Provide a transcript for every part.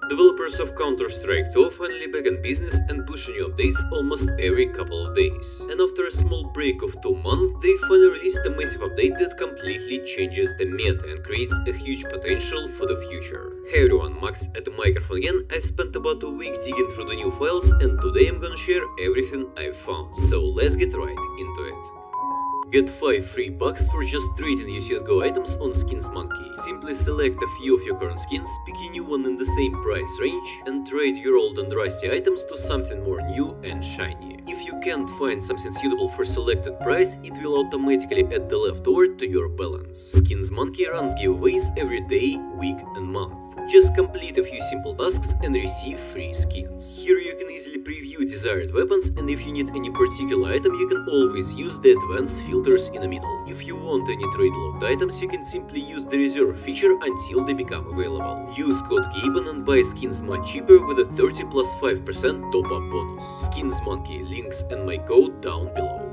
Developers of Counter-Strike 2 finally back in business and pushing new updates almost every couple of days. And after a small break of 2 months, they finally released a massive update that completely changes the meta and creates a huge potential for the future. Hey everyone, Max at the microphone again. I spent about a week digging through the new files and today I'm gonna share everything I've found. So let's get right into it. Get 5 free bucks for just trading your CSGO items on Skins Monkey. Simply select a few of your current skins, pick a new one in the same price range, and trade your old and rusty items to something more new and shiny. If you can't find something suitable for selected price, it will automatically add the leftover to your balance. Skins Monkey runs giveaways every day, week and month. Just complete a few simple tasks and receive free skins. Here you can easily preview desired weapons, and if you need any particular item you can always use the advanced filters in the middle. If you want any trade locked items you can simply use the reserve feature until they become available. Use code GABEN and buy skins much cheaper with a 30 plus 5% top up bonus. Skins Monkey, links and my code down below.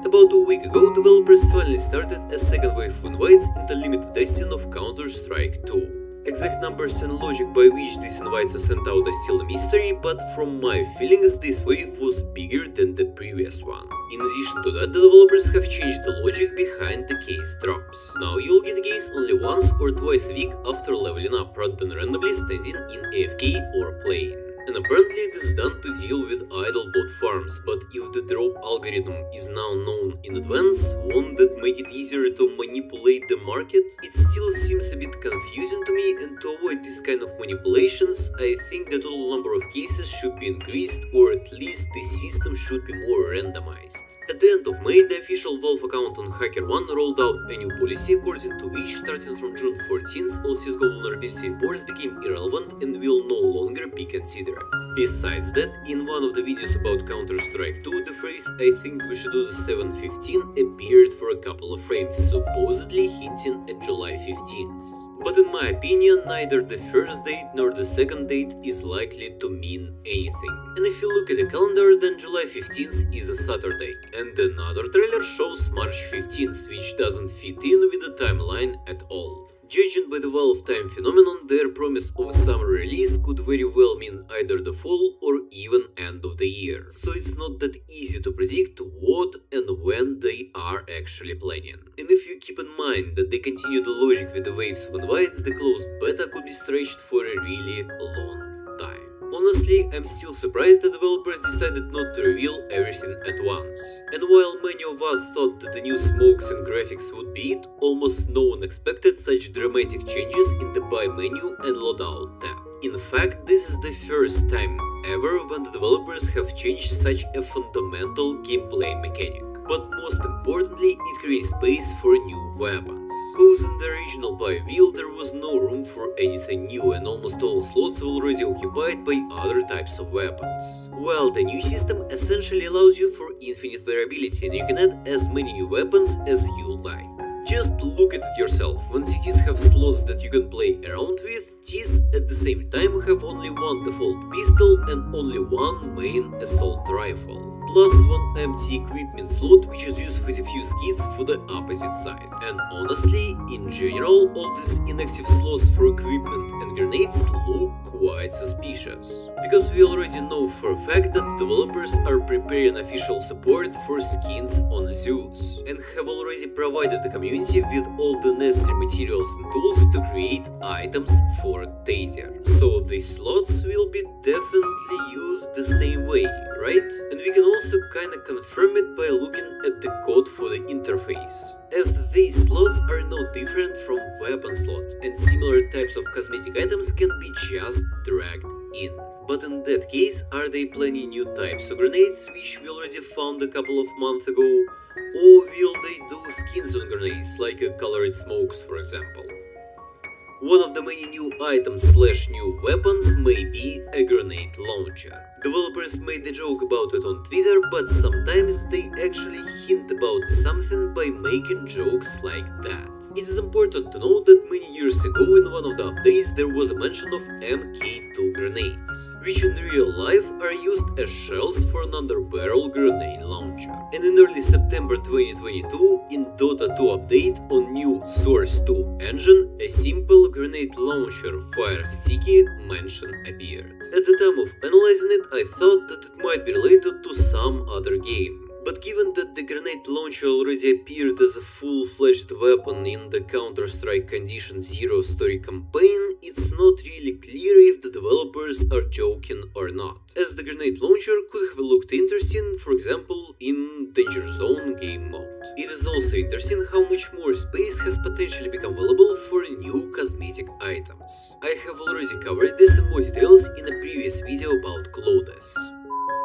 About a week ago, developers finally started a second wave of invites in the limited testing of Counter-Strike 2. Exact numbers and logic by which these invites are sent out are still a mystery, but from my feelings this wave was bigger than the previous one. In addition to that, the developers have changed the logic behind the case drops. Now you'll get keys only once or twice a week after leveling up, rather than randomly standing in AFK or playing. And apparently this is done to deal with idle bot farms, but if the drop algorithm is now known in advance, won't that make it easier to manipulate the market? It still seems a bit confusing to me, and to avoid this kind of manipulations, I think the total number of cases should be increased, or at least the system should be more randomized. At the end of May, the official Valve account on HackerOne rolled out a new policy according to which, starting from June 14th, all CSGO vulnerability reports became irrelevant and will no longer be considered. Besides that, in one of the videos about Counter-Strike 2, the phrase "I think we should do the 7.15" appeared for a couple of frames, supposedly hinting at July 15th. But in my opinion, neither the first date nor the second date is likely to mean anything. And if you look at the calendar, then July 15th is a Saturday, and another trailer shows March 15th, which doesn't fit in with the timeline at all. Judging by the Valve time phenomenon, their promise of a summer release could very well mean either the fall or even end of the year, so it's not that easy to predict what and when they are actually planning. And if you keep in mind that they continue the logic with the waves of invites, the closed beta could be stretched for a really long time. Honestly, I'm still surprised the developers decided not to reveal everything at once. And while many of us thought that the new smokes and graphics would be it, almost no one expected such dramatic changes in the buy menu and loadout tab. In fact, this is the first time ever when the developers have changed such a fundamental gameplay mechanic. But most importantly, it creates space for new weapons. Cause in the original buy wheel there was no room for anything new and almost all slots were already occupied by other types of weapons. While the new system essentially allows you for infinite variability and you can add as many new weapons as you like. Just look at it yourself, when cities have slots that you can play around with, these at the same time have only one default pistol and only one main assault rifle. Plus one empty equipment slot which is used for diffuse kits for the opposite side. And honestly, in general, all these inactive slots for equipment and grenades look quite suspicious. Because we already know for a fact that developers are preparing official support for skins on Zeus, and have already provided the community with all the necessary materials and tools to create items for Taser. So these slots will be definitely used the same way, right? And we can also kinda confirm it by looking at the code for the interface, as these slots are no different from weapon slots and similar types of cosmetic items can be just dragged in. But in that case, are they planning new types of grenades which we already found a couple of months ago? Or will they do skins on grenades, like colored smokes for example? One of the many new items / new weapons may be a grenade launcher. Developers made a joke about it on Twitter, but sometimes they actually hint about something by making jokes like that. It is important to note that many years ago in one of the updates there was a mention of MK2 grenades, which in real life are used as shells for an under-barrel grenade launcher. And in early September 2022, in Dota 2 update on new Source 2 engine, a simple grenade launcher Fire Sticky mention appeared. At the time of analyzing it, I thought that it might be related to some other game. But given that the grenade launcher already appeared as a full-fledged weapon in the Counter-Strike Condition Zero story campaign, it's not really clear if the developers are joking or not, as the grenade launcher could have looked interesting, for example, in Danger Zone game mode. It is also interesting how much more space has potentially become available for new cosmetic items. I have already covered this in more details in a previous video about clothes.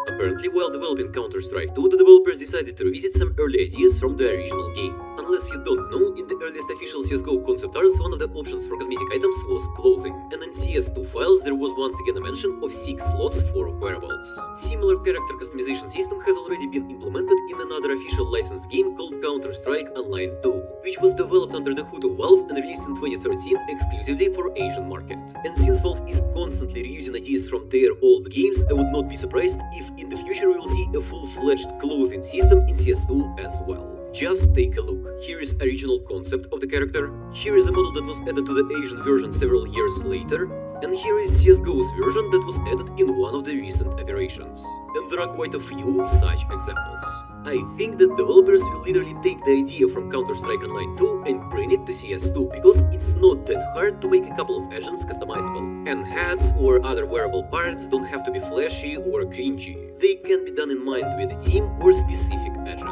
Apparently, while developing Counter-Strike 2, the developers decided to revisit some early ideas from the original game. Unless you don't know, in the earliest official CSGO concept arts, one of the options for cosmetic items was clothing, and in CS2 files there was once again a mention of 6 slots for wearables. Similar character customization system has already been implemented in another official licensed game called Counter-Strike Online 2, which was developed under the hood of Valve and released in 2013 exclusively for Asian market. And since Valve is constantly reusing ideas from their old games, I would not be surprised if in the future we will see a full-fledged clothing system in CS2 as well. Just take a look. Here is original concept of the character, here is a model that was added to the Asian version several years later, and here is CSGO's version that was added in one of the recent iterations. And there are quite a few such examples. I think that developers will literally take the idea from Counter-Strike Online 2 and bring it to CS2, because it's not that hard to make a couple of agents customizable. And hats or other wearable parts don't have to be flashy or cringy. They can be done in mind with a team or specific agent.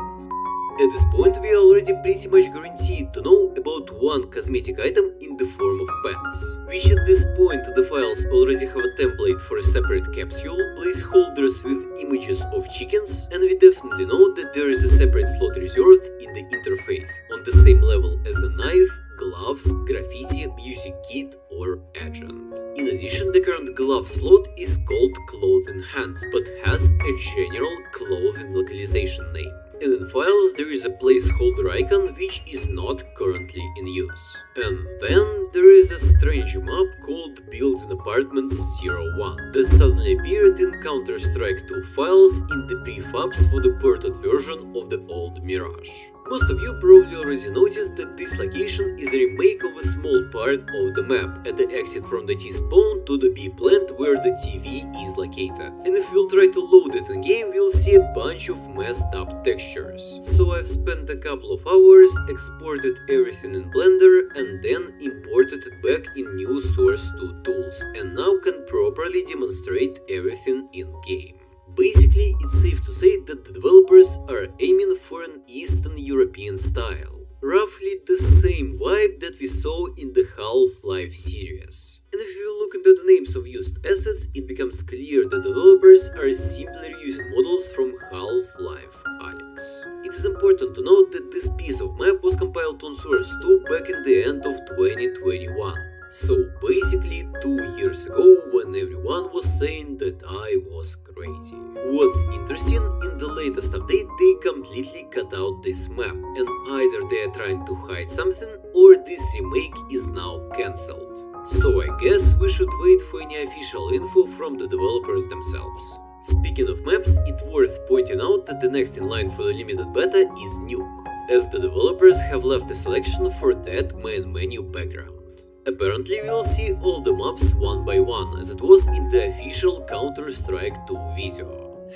At this point, we are already pretty much guaranteed to know about one cosmetic item in the form of pets, which at this point the files already have a template for a separate capsule, placeholders with images of chickens, and we definitely know that there is a separate slot reserved in the interface, on the same level as the knife, gloves, graffiti, music kit, or agent. In addition, the current glove slot is called Clothing Hands, but has a general clothing localization name. And in files there is a placeholder icon which is not currently in use. And then there is a strange map called Building Apartments 01 that suddenly appeared in Counter-Strike 2 files in the prefabs for the ported version of the old Mirage. Most of you probably already noticed that this location is a remake of a small part of the map at the exit from the T-spawn to the B plant where the TV is located. And if we'll try to load it in game, we'll see a bunch of messed up textures. So I've spent a couple of hours, exported everything in Blender, and then imported it back in new Source 2 tools, and now can properly demonstrate everything in game. Basically, it's safe to say that the developers are aiming for an Eastern European style, roughly the same vibe that we saw in the Half-Life series. And if you look into the names of used assets, it becomes clear that the developers are simply reusing models from Half-Life Alyx. It is important to note that this piece of map was compiled on Source 2 back in the end of 2021. So basically 2 years ago, when everyone was saying that I was crazy. What's interesting, in the latest update they completely cut out this map, and either they are trying to hide something or this remake is now cancelled. So I guess we should wait for any official info from the developers themselves. Speaking of maps, it's worth pointing out that the next in line for the limited beta is Nuke, as the developers have left a selection for that main menu background. Apparently we will see all the maps one by one, as it was in the official Counter-Strike 2 video.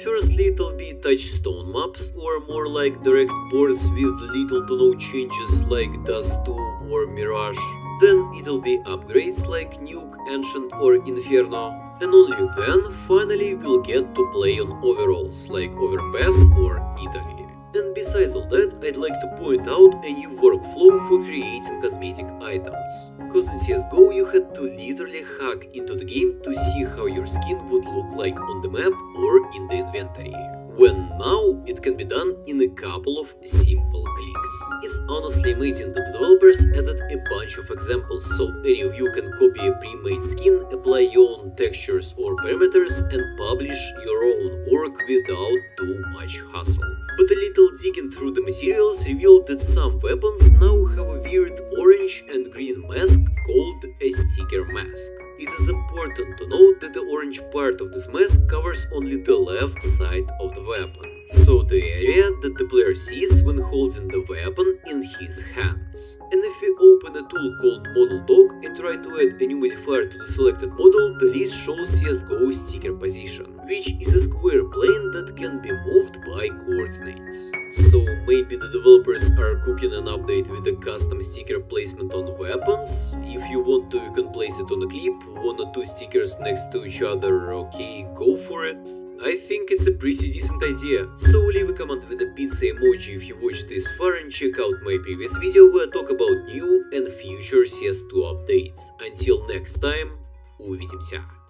Firstly it'll be touchstone maps, or more like direct boards with little to no changes like Dust 2 or Mirage. Then it'll be upgrades like Nuke, Ancient or Inferno. And only then, finally, we'll get to play on overalls like Overpass or Italy. And besides all that, I'd like to point out a new workflow for creating cosmetic items. Cause in CSGO you had to literally hack into the game to see how your skin would look like on the map or in the inventory. when now it can be done in a couple of simple clicks. It's honestly amazing that developers added a bunch of examples, so any of you can copy a pre-made skin, apply your own textures or parameters, and publish your own work without too much hassle. But a little digging through the materials revealed that some weapons now have a weird orange and green mask called a sticker mask. It is important to note that the orange part of this mask covers only the left side of the weapon, so the area that the player sees when holding the weapon in his hands. And if we open a tool called Model Dock and try to add a new modifier to the selected model, the list shows CSGO sticker position, which is a square plane that can be moved by coordinates. So maybe the developers are cooking an update with a custom sticker placement on weapons. If you want to, you can place it on a clip, 1 or 2 stickers next to each other, okay, go for it. I think it's a pretty decent idea. So leave a comment with a pizza emoji if you watched this far and check out my previous video where I talk about new and future CS2 updates. Until next time, увидимся.